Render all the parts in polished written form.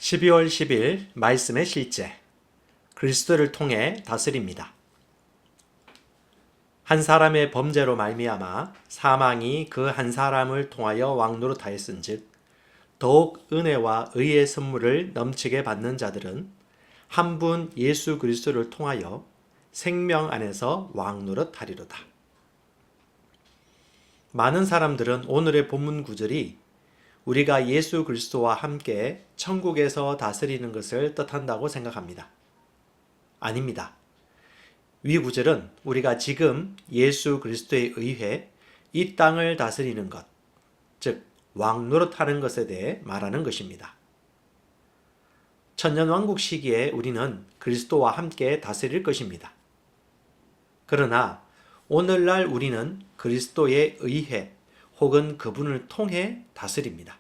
12월 10일 말씀의 실제, 그리스도를 통해 다스립니다. 한 사람의 범죄로 말미암아 사망이 그 한 사람을 통하여 왕노릇하였은즉 더욱 은혜와 의의 선물을 넘치게 받는 자들은 한 분 예수 그리스도를 통하여 생명 안에서 왕노릇하리로다. 많은 사람들은 오늘의 본문 구절이 우리가 예수 그리스도와 함께 천국에서 다스리는 것을 뜻한다고 생각합니다. 아닙니다. 위 구절은 우리가 지금 예수 그리스도에 의해 이 땅을 다스리는 것, 즉 왕노릇하는 것에 대해 말하는 것입니다. 천년왕국 시기에 우리는 그리스도와 함께 다스릴 것입니다. 그러나 오늘날 우리는 그리스도에 의해 혹은 그분을 통해 다스립니다.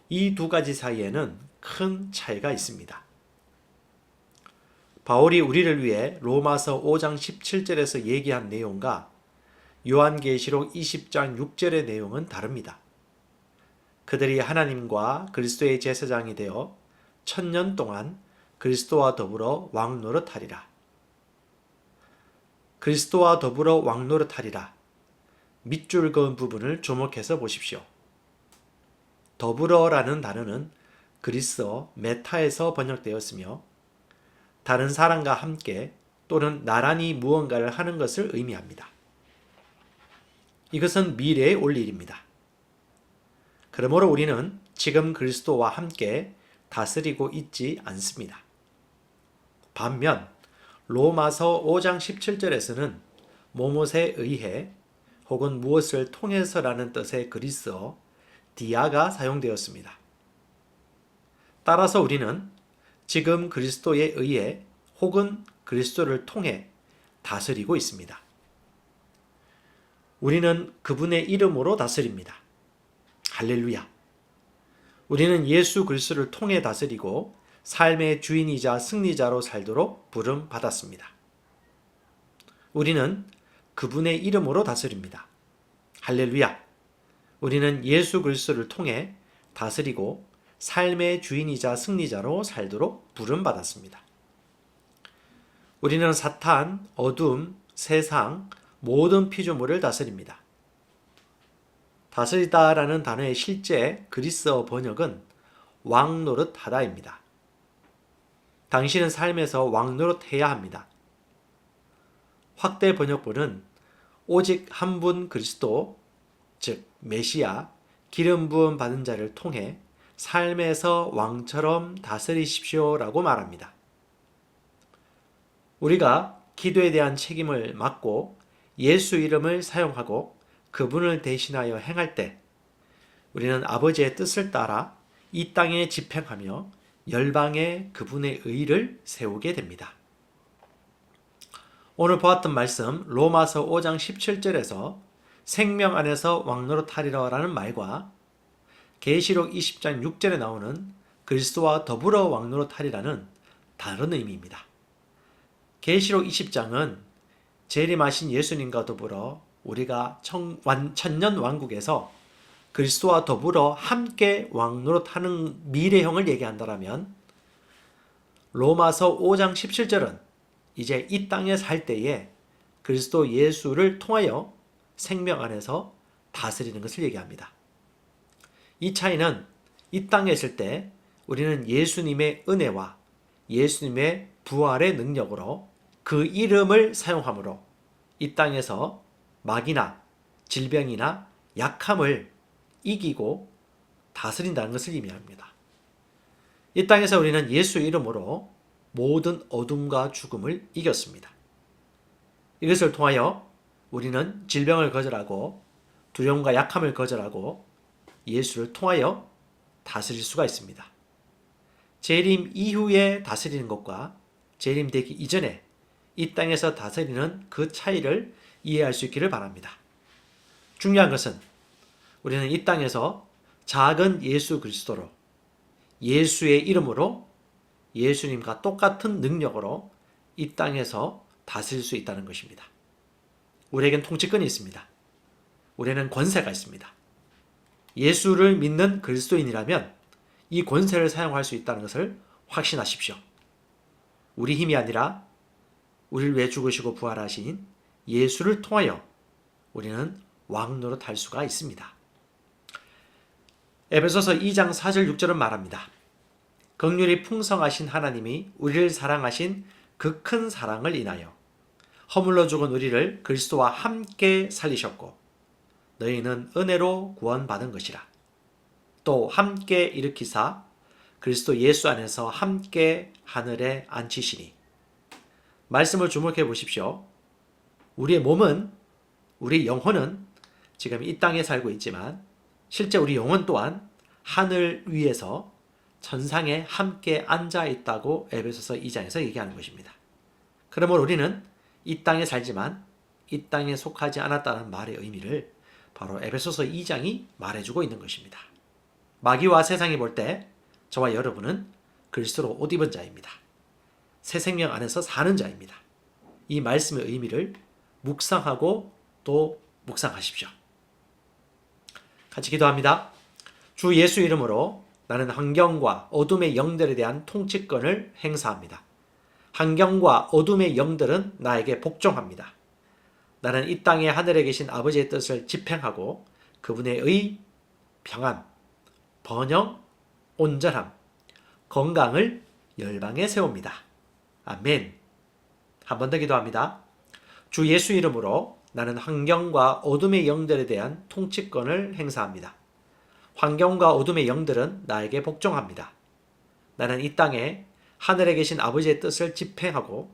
이 두 가지 사이에는 큰 차이가 있습니다. 바울이 우리를 위해 로마서 5장 17절에서 얘기한 내용과 요한계시록 20장 6절의 내용은 다릅니다. 그들이 하나님과 그리스도의 제사장이 되어 천년 동안 그리스도와 더불어 왕노릇하리라. 그리스도와 더불어 왕노릇하리라. 밑줄 그은 부분을 주목해서 보십시오. 더불어라는 단어는 그리스어 메타에서 번역되었으며 다른 사람과 함께 또는 나란히 무언가를 하는 것을 의미합니다. 이것은 미래에 올 일입니다. 그러므로 우리는 지금 그리스도와 함께 다스리고 있지 않습니다. 반면 로마서 5장 17절에서는 뭐뭇에 의해 혹은 무엇을 통해서라는 뜻의 그리스어 디아가 사용되었습니다. 따라서 우리는 지금 그리스도에 의해 혹은 그리스도를 통해 다스리고 있습니다. 우리는 그분의 이름으로 다스립니다. 할렐루야. 우리는 예수 그리스도를 통해 다스리고 삶의 주인이자 승리자로 살도록 부름 받았습니다. 우리는 그분의 이름으로 다스립니다. 할렐루야. 우리는 예수 그리스도를 통해 다스리고 삶의 주인이자 승리자로 살도록 부름 받았습니다. 우리는 사탄, 어둠, 세상, 모든 피조물을 다스립니다. 다스리다라는 단어의 실제 그리스어 번역은 왕노릇하다입니다. 당신은 삶에서 왕노릇해야 합니다. 확대 번역본은 오직 한 분 그리스도, 즉 메시아, 기름 부음 받은 자를 통해 삶에서 왕처럼 다스리십시오라고 말합니다. 우리가 기도에 대한 책임을 맡고 예수 이름을 사용하고 그분을 대신하여 행할 때 우리는 아버지의 뜻을 따라 이 땅에 집행하며 열방에 그분의 의를 세우게 됩니다. 오늘 보았던 말씀 로마서 5장 17절에서 생명 안에서 왕노릇하리라라는 말과 계시록 20장 6절에 나오는 그리스도와 더불어 왕노릇하리라는 다른 의미입니다. 계시록 20장은 재림하신 예수님과 더불어 우리가 천년 왕국에서 그리스도와 더불어 함께 왕노릇하는 미래형을 얘기한다면 로마서 5장 17절은 이제 이 땅에 살 때에 그리스도 예수를 통하여 생명 안에서 다스리는 것을 얘기합니다. 이 차이는 이 땅에 있을 때 우리는 예수님의 은혜와 예수님의 부활의 능력으로 그 이름을 사용함으로 이 땅에서 마귀나 질병이나 약함을 이기고 다스린다는 것을 의미합니다. 이 땅에서 우리는 예수 이름으로 모든 어둠과 죽음을 이겼습니다. 이것을 통하여 우리는 질병을 거절하고 두려움과 약함을 거절하고 예수를 통하여 다스릴 수가 있습니다. 재림 이후에 다스리는 것과 재림되기 이전에 이 땅에서 다스리는 그 차이를 이해할 수 있기를 바랍니다. 중요한 것은 우리는 이 땅에서 작은 예수 그리스도로 예수의 이름으로 예수님과 똑같은 능력으로 이 땅에서 다스릴 수 있다는 것입니다. 우리에겐 통치권이 있습니다. 우리는 권세가 있습니다. 예수를 믿는 그리스도인이라면 이 권세를 사용할 수 있다는 것을 확신하십시오. 우리 힘이 아니라 우리를 위해 죽으시고 부활하신 예수를 통하여 우리는 왕 노릇할 수가 있습니다. 에베소서 2장 4절 6절은 말합니다. 긍휼이 풍성하신 하나님이 우리를 사랑하신 그 큰 사랑을 인하여 허물로 죽은 우리를 그리스도와 함께 살리셨고 너희는 은혜로 구원받은 것이라. 또 함께 일으키사 그리스도 예수 안에서 함께 하늘에 앉히시니. 말씀을 주목해 보십시오. 우리의 몸은, 우리 영혼은 지금 이 땅에 살고 있지만 실제 우리 영혼 또한 하늘 위에서 천상에 함께 앉아 있다고 에베소서 2장에서 얘기하는 것입니다. 그러므로 우리는 이 땅에 살지만 이 땅에 속하지 않았다는 말의 의미를 바로 에베소서 2장이 말해주고 있는 것입니다. 마귀와 세상이 볼 때 저와 여러분은 그리스도로 옷 입은 자입니다. 새 생명 안에서 사는 자입니다. 이 말씀의 의미를 묵상하고 또 묵상하십시오. 같이 기도합니다. 주 예수 이름으로 나는 환경과 어둠의 영들에 대한 통치권을 행사합니다. 환경과 어둠의 영들은 나에게 복종합니다. 나는 이 땅에 하늘에 계신 아버지의 뜻을 집행하고 그분의 의, 평안, 번영, 온전함, 건강을 열방에 세웁니다. 아멘. 한 번 더 기도합니다. 주 예수 이름으로 나는 환경과 어둠의 영들에 대한 통치권을 행사합니다. 환경과 어둠의 영들은 나에게 복종합니다. 나는 이 땅에 하늘에 계신 아버지의 뜻을 집행하고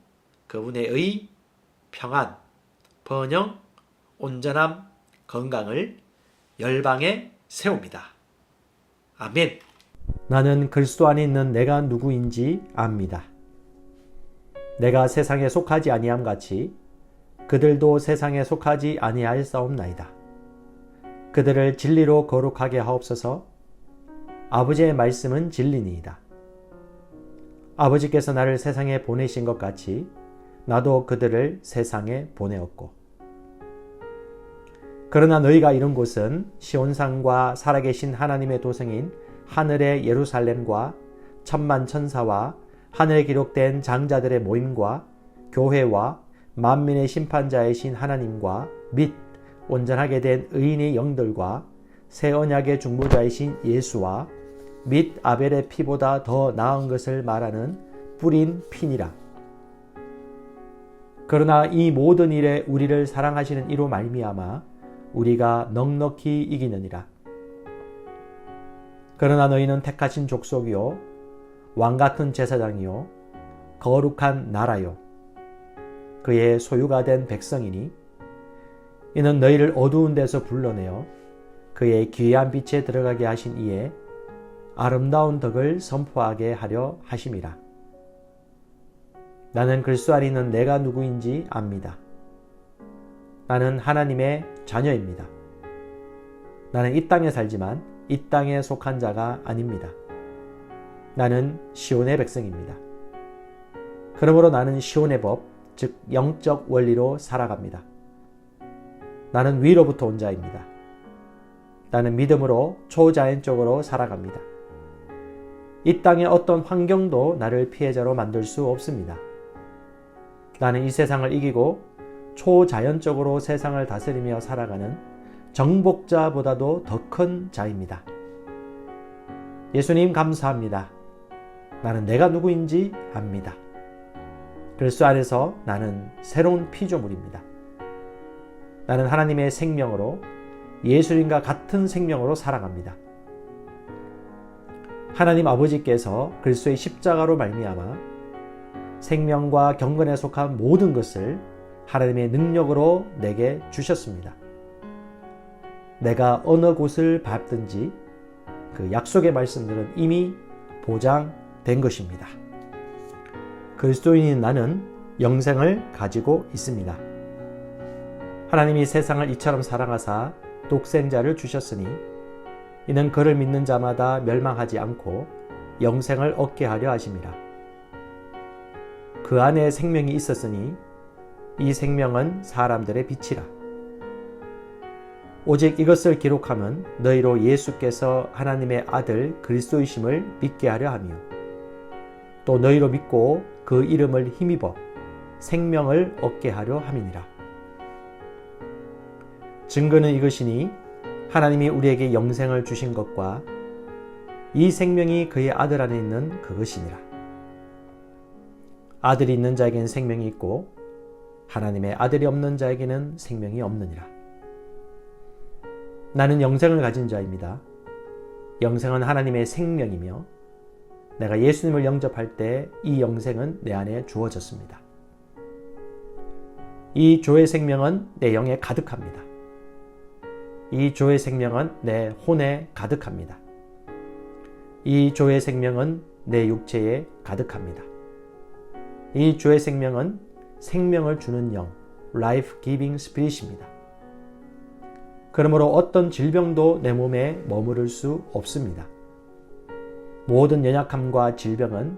그분의 의, 평안, 번영, 온전함, 건강을 열방에 세웁니다. 아멘. 나는 그리스도 안에 있는 내가 누구인지 압니다. 내가 세상에 속하지 아니함 같이 그들도 세상에 속하지 아니하였사옵나이다. 그들을 진리로 거룩하게 하옵소서. 아버지의 말씀은 진리니이다. 아버지께서 나를 세상에 보내신 것 같이 나도 그들을 세상에 보내었고. 그러나 너희가 이른 곳은 시온산과 살아계신 하나님의 도성인 하늘의 예루살렘과 천만 천사와 하늘에 기록된 장자들의 모임과 교회와 만민의 심판자이신 하나님과 및 온전하게 된 의인의 영들과 새 언약의 중보자이신 예수와 및 아벨의 피보다 더 나은 것을 말하는 뿌린 피니라. 그러나 이 모든 일에 우리를 사랑하시는 이로 말미암아 우리가 넉넉히 이기느니라. 그러나 너희는 택하신 족속이요 왕같은 제사장이요 거룩한 나라요 그의 소유가 된 백성이니 이는 너희를 어두운 데서 불러내어 그의 귀한 빛에 들어가게 하신 이에 아름다운 덕을 선포하게 하려 하심이라. 나는 그리스도 안에 있는 내가 누구인지 압니다. 나는 하나님의 자녀입니다. 나는 이 땅에 살지만 이 땅에 속한 자가 아닙니다. 나는 시온의 백성입니다. 그러므로 나는 시온의 법, 즉 영적 원리로 살아갑니다. 나는 위로부터 온 자입니다. 나는 믿음으로 초자연적으로 살아갑니다. 이 땅의 어떤 환경도 나를 피해자로 만들 수 없습니다. 나는 이 세상을 이기고 초자연적으로 세상을 다스리며 살아가는 정복자보다도 더 큰 자입니다. 예수님 감사합니다. 나는 내가 누구인지 압니다. 그리스도 안에서 나는 새로운 피조물입니다. 나는 하나님의 생명으로 예수님과 같은 생명으로 살아갑니다. 하나님 아버지께서 그리스도의 십자가로 말미암아 생명과 경건에 속한 모든 것을 하나님의 능력으로 내게 주셨습니다. 내가 어느 곳을 밟든지 그 약속의 말씀들은 이미 보장된 것입니다. 그리스도인인 나는 영생을 가지고 있습니다. 하나님이 세상을 이처럼 사랑하사 독생자를 주셨으니 이는 그를 믿는 자마다 멸망하지 않고 영생을 얻게 하려 하심이라. 그 안에 생명이 있었으니 이 생명은 사람들의 빛이라. 오직 이것을 기록함은 너희로 예수께서 하나님의 아들 그리스도이심을 믿게 하려 함이요 또 너희로 믿고 그 이름을 힘입어 생명을 얻게 하려 함이니라. 증거는 이것이니 하나님이 우리에게 영생을 주신 것과 이 생명이 그의 아들 안에 있는 그것이니라. 아들이 있는 자에게는 생명이 있고 하나님의 아들이 없는 자에게는 생명이 없느니라. 나는 영생을 가진 자입니다. 영생은 하나님의 생명이며 내가 예수님을 영접할 때 이 영생은 내 안에 주어졌습니다. 이 조의 생명은 내 영에 가득합니다. 이 조의 생명은 내 혼에 가득합니다. 이 조의 생명은 내 육체에 가득합니다. 이 조의 생명은 생명을 주는 영, Life Giving Spirit입니다. 그러므로 어떤 질병도 내 몸에 머무를 수 없습니다. 모든 연약함과 질병은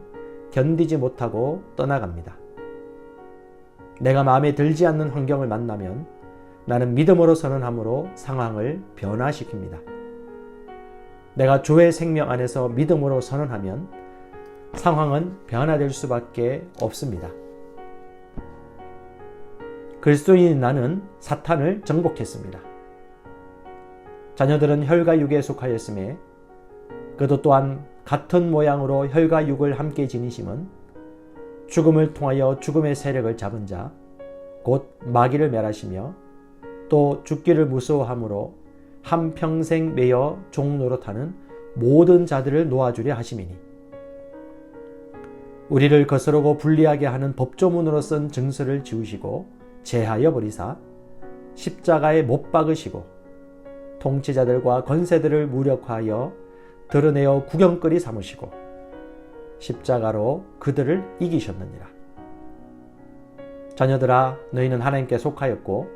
견디지 못하고 떠나갑니다. 내가 마음에 들지 않는 환경을 만나면 나는 믿음으로 선언함으로 상황을 변화시킵니다. 내가 조의 생명 안에서 믿음으로 선언하면 상황은 변화될 수밖에 없습니다. 그리스도인인 나는 사탄을 정복했습니다. 자녀들은 혈과 육에 속하였음에 그도 또한 같은 모양으로 혈과 육을 함께 지니심은 죽음을 통하여 죽음의 세력을 잡은 자, 곧 마귀를 멸하시며 또 죽기를 무서워함으로 한평생 매여 종노릇하는 모든 자들을 놓아주려 하심이니 우리를 거스르고 불리하게 하는 법조문으로 쓴 증서를 지우시고 제하여 버리사 십자가에 못 박으시고 통치자들과 권세들을 무력화하여 드러내어 구경거리 삼으시고 십자가로 그들을 이기셨느니라. 자녀들아, 너희는 하나님께 속하였고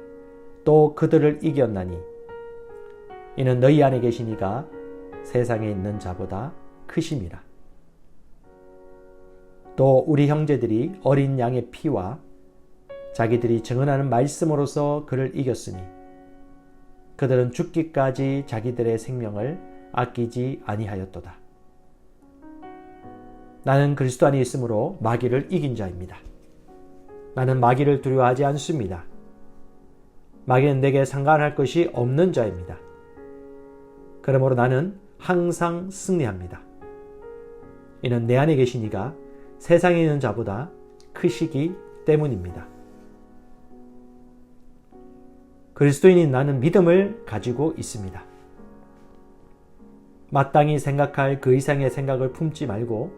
또 그들을 이겼나니 이는 너희 안에 계시니가 세상에 있는 자보다 크심이라. 또 우리 형제들이 어린 양의 피와 자기들이 증언하는 말씀으로서 그를 이겼으니 그들은 죽기까지 자기들의 생명을 아끼지 아니하였도다. 나는 그리스도 안에 있으므로 마귀를 이긴 자입니다. 나는 마귀를 두려워하지 않습니다. 마귀는 내게 상관할 것이 없는 자입니다. 그러므로 나는 항상 승리합니다. 이는 내 안에 계신 이가 세상에 있는 자보다 크시기 때문입니다. 그리스도인인 나는 믿음을 가지고 있습니다. 마땅히 생각할 그 이상의 생각을 품지 말고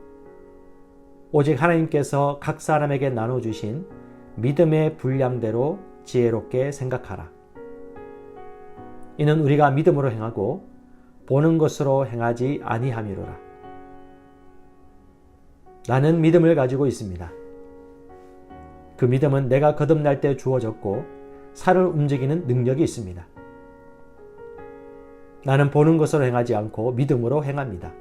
오직 하나님께서 각 사람에게 나눠주신 믿음의 분량대로 지혜롭게 생각하라. 이는 우리가 믿음으로 행하고 보는 것으로 행하지 아니함이로라. 나는 믿음을 가지고 있습니다. 그 믿음은 내가 거듭날 때 주어졌고 살을 움직이는 능력이 있습니다. 나는 보는 것으로 행하지 않고 믿음으로 행합니다.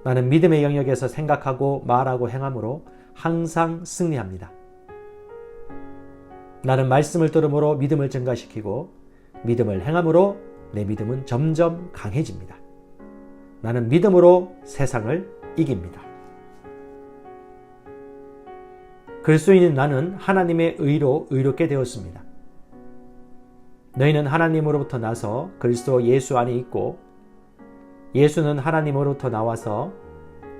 나는 믿음의 영역에서 생각하고 말하고 행함으로 항상 승리합니다. 나는 말씀을 들음으로 믿음을 증가시키고 믿음을 행함으로 내 믿음은 점점 강해집니다. 나는 믿음으로 세상을 이깁니다. 그리스도인인 나는 하나님의 의로 의롭게 되었습니다. 너희는 하나님으로부터 나서 그리스도 예수 안에 있고 예수는 하나님으로부터 나와서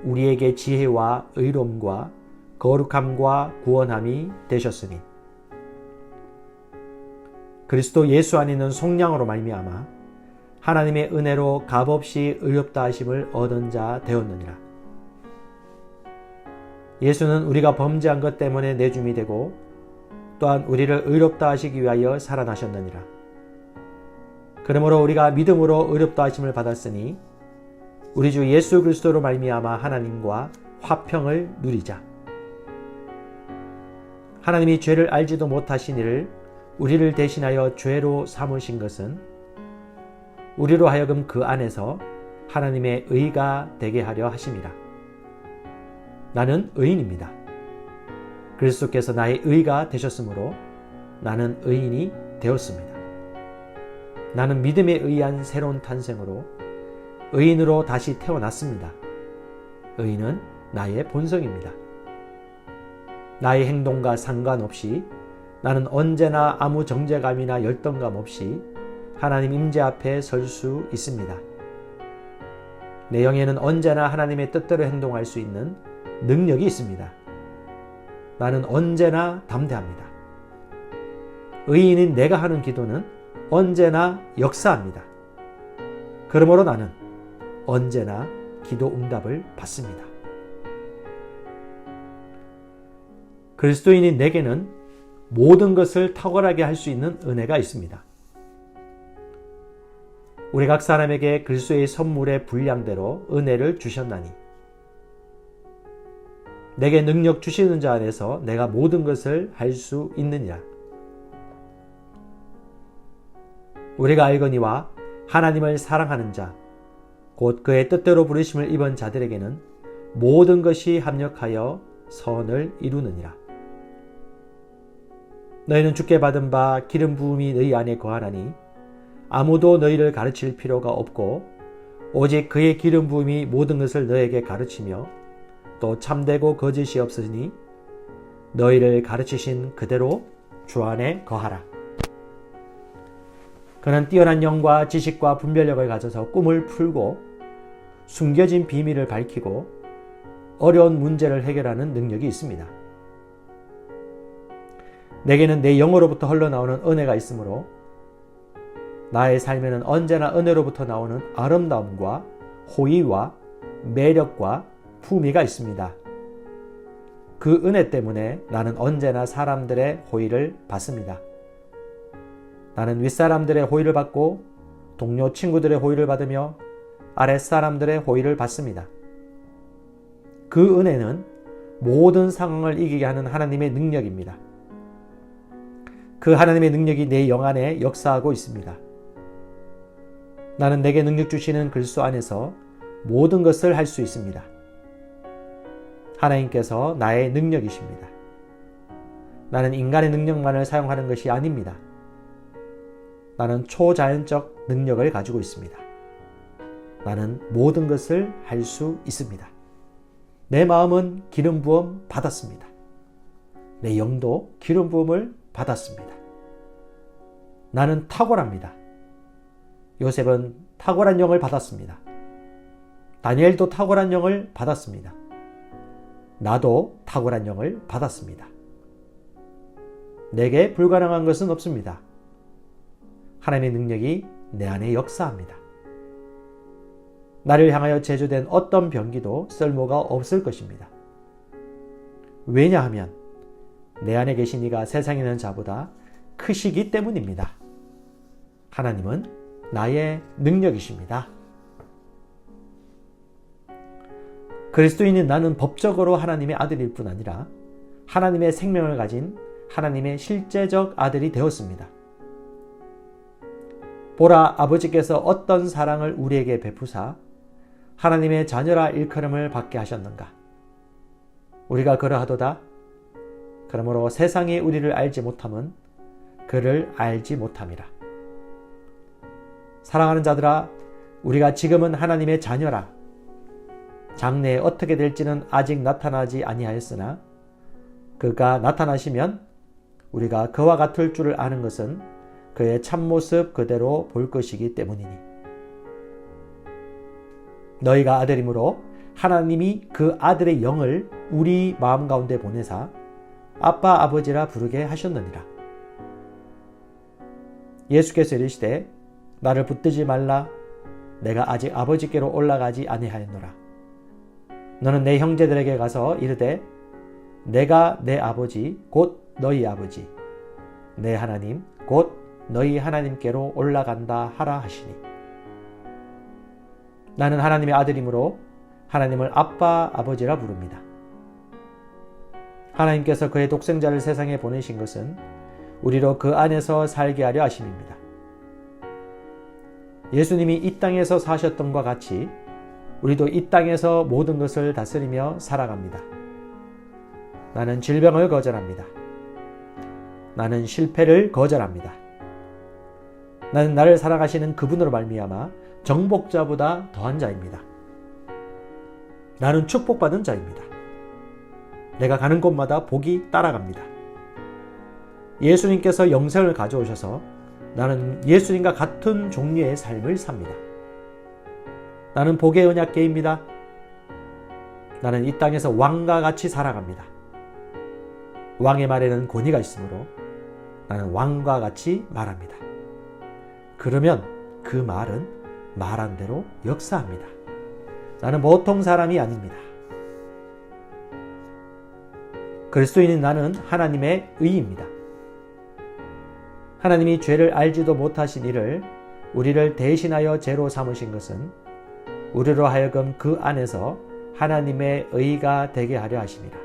우리에게 지혜와 의로움과 거룩함과 구원함이 되셨으니 그리스도 예수 안에 있는 속량으로 말미암아 하나님의 은혜로 값없이 의롭다 하심을 얻은 자 되었느니라. 예수는 우리가 범죄한 것 때문에 내줌이 되고 또한 우리를 의롭다 하시기 위하여 살아나셨느니라. 그러므로 우리가 믿음으로 의롭다 하심을 받았으니 우리 주 예수 그리스도로 말미암아 하나님과 화평을 누리자. 하나님이 죄를 알지도 못하신 이를 우리를 대신하여 죄로 삼으신 것은 우리로 하여금 그 안에서 하나님의 의가 되게 하려 하심이라. 나는 의인입니다. 그리스도께서 나의 의가 되셨으므로 나는 의인이 되었습니다. 나는 믿음에 의한 새로운 탄생으로 의인으로 다시 태어났습니다. 의인은 나의 본성입니다. 나의 행동과 상관없이 나는 언제나 아무 정죄감이나 열등감 없이 하나님 임재 앞에 설 수 있습니다. 내 영에는 언제나 하나님의 뜻대로 행동할 수 있는 능력이 있습니다. 나는 언제나 담대합니다. 의인인 내가 하는 기도는 언제나 역사합니다. 그러므로 나는 언제나 기도 응답을 받습니다. 그리스도인인 내게는 모든 것을 탁월하게 할 수 있는 은혜가 있습니다. 우리 각 사람에게 그리스도의 선물의 분량대로 은혜를 주셨나니 내게 능력 주시는 자 안에서 내가 모든 것을 할 수 있느니라. 우리가 알거니와 하나님을 사랑하는 자, 곧 그의 뜻대로 부르심을 입은 자들에게는 모든 것이 합력하여 선을 이루느니라. 너희는 주께 받은 바 기름 부음이 너희 안에 거하나니 아무도 너희를 가르칠 필요가 없고 오직 그의 기름 부음이 모든 것을 너에게 가르치며 또 참되고 거짓이 없으니 너희를 가르치신 그대로 주 안에 거하라. 그는 뛰어난 영과 지식과 분별력을 가져서 꿈을 풀고 숨겨진 비밀을 밝히고 어려운 문제를 해결하는 능력이 있습니다. 내게는 내 영으로부터 흘러나오는 은혜가 있으므로 나의 삶에는 언제나 은혜로부터 나오는 아름다움과 호의와 매력과 품위가 있습니다. 그 은혜 때문에 나는 언제나 사람들의 호의를 받습니다. 나는 윗사람들의 호의를 받고 동료 친구들의 호의를 받으며 아랫사람들의 호의를 받습니다. 그 은혜는 모든 상황을 이기게 하는 하나님의 능력입니다. 그 하나님의 능력이 내 영 안에 역사하고 있습니다. 나는 내게 능력 주시는 그리스도 안에서 모든 것을 할 수 있습니다. 하나님께서 나의 능력이십니다. 나는 인간의 능력만을 사용하는 것이 아닙니다. 나는 초자연적 능력을 가지고 있습니다. 나는 모든 것을 할 수 있습니다. 내 마음은 기름 부음 받았습니다. 내 영도 기름 부음을 받았습니다. 나는 탁월합니다. 요셉은 탁월한 영을 받았습니다. 다니엘도 탁월한 영을 받았습니다. 나도 탁월한 영을 받았습니다. 내게 불가능한 것은 없습니다. 하나님의 능력이 내 안에 역사합니다. 나를 향하여 제조된 어떤 병기도 쓸모가 없을 것입니다. 왜냐하면 내 안에 계신 이가 세상에 있는 자보다 크시기 때문입니다. 하나님은 나의 능력이십니다. 그리스도인인 나는 법적으로 하나님의 아들일 뿐 아니라 하나님의 생명을 가진 하나님의 실제적 아들이 되었습니다. 보라, 아버지께서 어떤 사랑을 우리에게 베푸사 하나님의 자녀라 일컬음을 받게 하셨는가. 우리가 그러하도다. 그러므로 세상이 우리를 알지 못함은 그를 알지 못함이라. 사랑하는 자들아, 우리가 지금은 하나님의 자녀라. 장래에 어떻게 될지는 아직 나타나지 아니하였으나 그가 나타나시면 우리가 그와 같을 줄을 아는 것은 그의 참모습 그대로 볼 것이기 때문이니. 너희가 아들이므로 하나님이 그 아들의 영을 우리 마음 가운데 보내사 아빠 아버지라 부르게 하셨느니라. 예수께서 이르시되 나를 붙들지 말라. 내가 아직 아버지께로 올라가지 아니하였노라. 너는 내 형제들에게 가서 이르되 내가 내 아버지 곧 너희 아버지 내 하나님 곧 너희 하나님께로 올라간다 하라 하시니. 나는 하나님의 아들이므로 하나님을 아빠 아버지라 부릅니다. 하나님께서 그의 독생자를 세상에 보내신 것은 우리로 그 안에서 살게 하려 하심입니다. 예수님이 이 땅에서 사셨던 것과 같이 우리도 이 땅에서 모든 것을 다스리며 살아갑니다. 나는 질병을 거절합니다. 나는 실패를 거절합니다. 나는 나를 사랑하시는 그분으로 말미암아 정복자보다 더한 자입니다. 나는 축복받은 자입니다. 내가 가는 곳마다 복이 따라갑니다. 예수님께서 영생을 가져오셔서 나는 예수님과 같은 종류의 삶을 삽니다. 나는 복의 언약궤입니다. 나는 이 땅에서 왕과 같이 살아갑니다. 왕의 말에는 권위가 있으므로 나는 왕과 같이 말합니다. 그러면 그 말은 말한 대로 역사합니다. 나는 보통 사람이 아닙니다. 그리스도인인 나는 하나님의 의입니다. 하나님이 죄를 알지도 못하신 이를 우리를 대신하여 죄로 삼으신 것은 우리로 하여금 그 안에서 하나님의 의가 되게 하려 하심이라.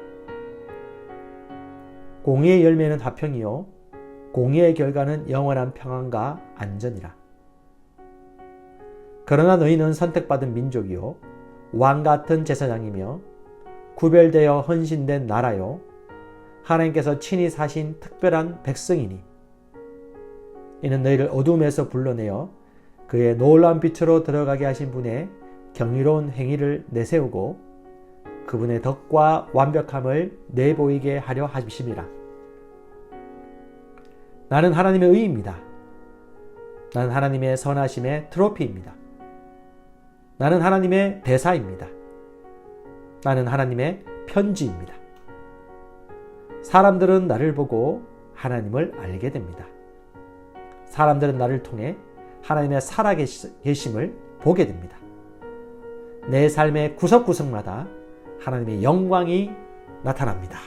공의의 열매는 화평이요 공의의 결과는 영원한 평안과 안전이라. 그러나 너희는 선택받은 민족이요 왕 같은 제사장이며 구별되어 헌신된 나라요 하나님께서 친히 사신 특별한 백성이니 이는 너희를 어둠에서 불러내어 그의 놀라운 빛으로 들어가게 하신 분의 경이로운 행위를 내세우고 그분의 덕과 완벽함을 내보이게 하려 하심이라. 나는 하나님의 의입니다. 나는 하나님의 선하심의 트로피입니다. 나는 하나님의 대사입니다. 나는 하나님의 편지입니다. 사람들은 나를 보고 하나님을 알게 됩니다. 사람들은 나를 통해 하나님의 살아계심을 보게 됩니다. 내 삶의 구석구석마다 하나님의 영광이 나타납니다.